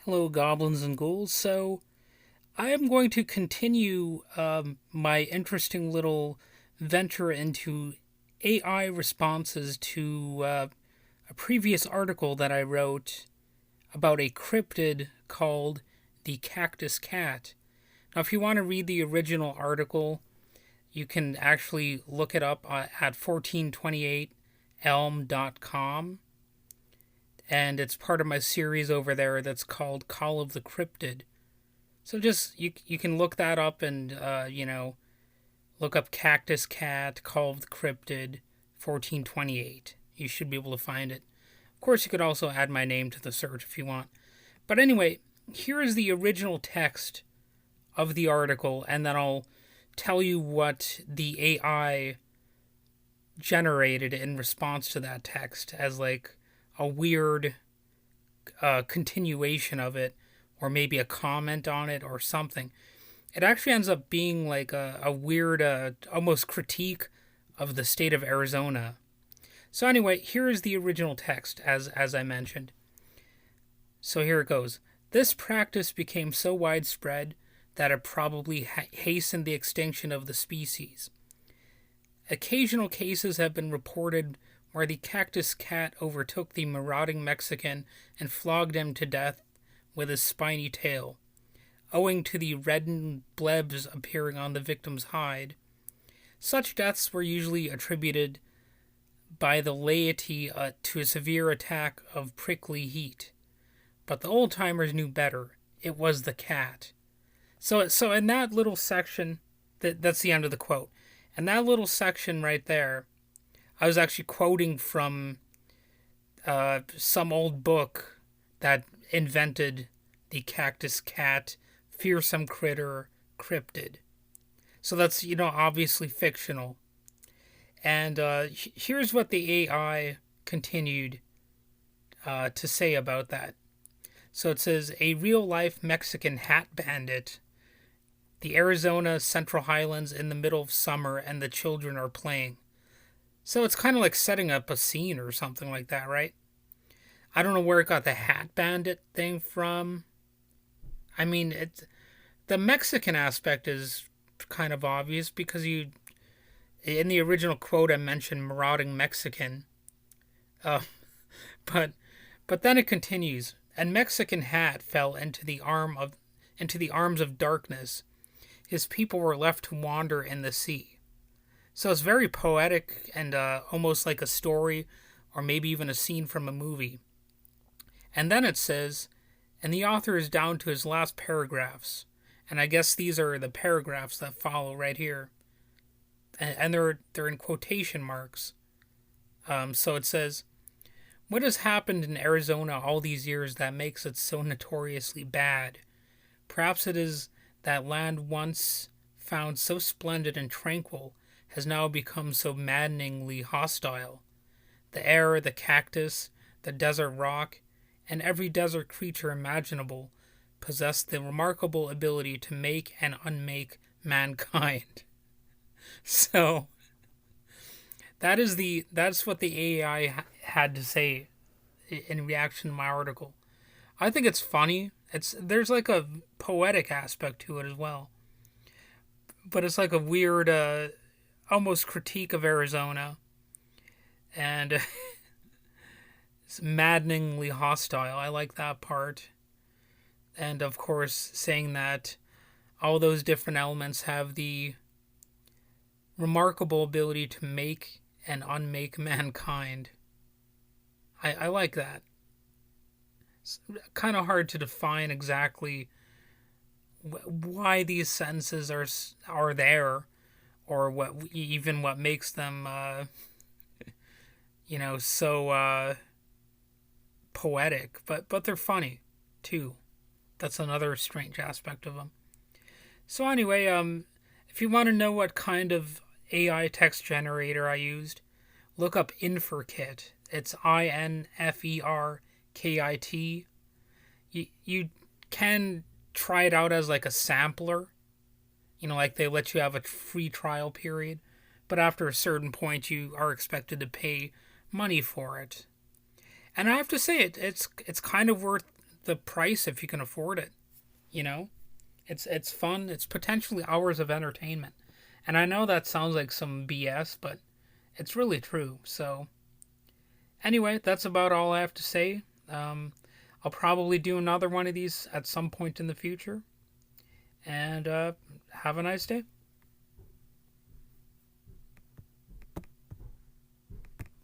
Hello, goblins and ghouls. So, I am going to continue my interesting little venture into AI responses to a previous article that I wrote about a cryptid called the Cactus Cat. Now, if you want to read the original article, you can actually look it up at 1428elm.com, and it's part of my series over there that's called Call of the Cryptid. So just you can look that up and look up Cactus Cat Call of the Cryptid 1428. You should be able to find it. Of course, you could also add my name to the search if you want. But anyway, here is the original text of the article, and then I'll tell you what the AI generated in response to that text as like a weird continuation of it, or maybe a comment on it or something. It actually ends up being like a weird, almost critique of the state of Arizona. So anyway, here is the original text, as I mentioned. So here it goes. This practice became so widespread that it probably hastened the extinction of the species. Occasional cases have been reported where the cactus cat overtook the marauding Mexican and flogged him to death with his spiny tail, owing to the reddened blebs appearing on the victim's hide. Such deaths were usually attributed by the laity to a severe attack of prickly heat. But the old timers knew better. It was the cat. So in that little section, that's the end of the quote. And that little section right there, I was actually quoting from some old book that invented the cactus cat, fearsome critter, cryptid. So that's, obviously fictional. And here's what the AI continued to say about that. So it says, a real life Mexican hat bandit. The Arizona Central Highlands in the middle of summer, and the children are playing. So it's kind of like setting up a scene or something like that, right? I don't know where it got the hat bandit thing from. I mean, the Mexican aspect is kind of obvious because in the original quote I mentioned marauding Mexican. Uh, but then it continues. And Mexican hat fell into the arms of darkness. His people were left to wander in the sea. So it's very poetic and almost like a story, or maybe even a scene from a movie. And then it says, and the author is down to his last paragraphs. And I guess these are the paragraphs that follow right here. And they're in quotation marks. So it says, what has happened in Arizona all these years that makes it so notoriously bad? Perhaps it is that land once found so splendid and tranquil has now become so maddeningly hostile. The air, the cactus, the desert rock, and every desert creature imaginable possess the remarkable ability to make and unmake mankind. So that's what the AI had to say in reaction to my article. I think it's funny. There's like a poetic aspect to it as well, but it's like a weird, almost critique of Arizona, and it's maddeningly hostile. I like that part, and of course, saying that all those different elements have the remarkable ability to make and unmake mankind. I like that. It's kind of hard to define exactly why these sentences are there, or what makes them so poetic. But they're funny too. That's another strange aspect of them. So anyway, if you want to know what kind of AI text generator I used, look up Inferkit. It's INFERKIT. You can try it out as like a sampler. Like they let you have a free trial period, but after a certain point, you are expected to pay money for it. And I have to say, it's kind of worth the price if you can afford it. You know, it's fun. It's potentially hours of entertainment. And I know that sounds like some BS, but it's really true. So anyway, that's about all I have to say. I'll probably do another one of these at some point in the future. And have a nice day.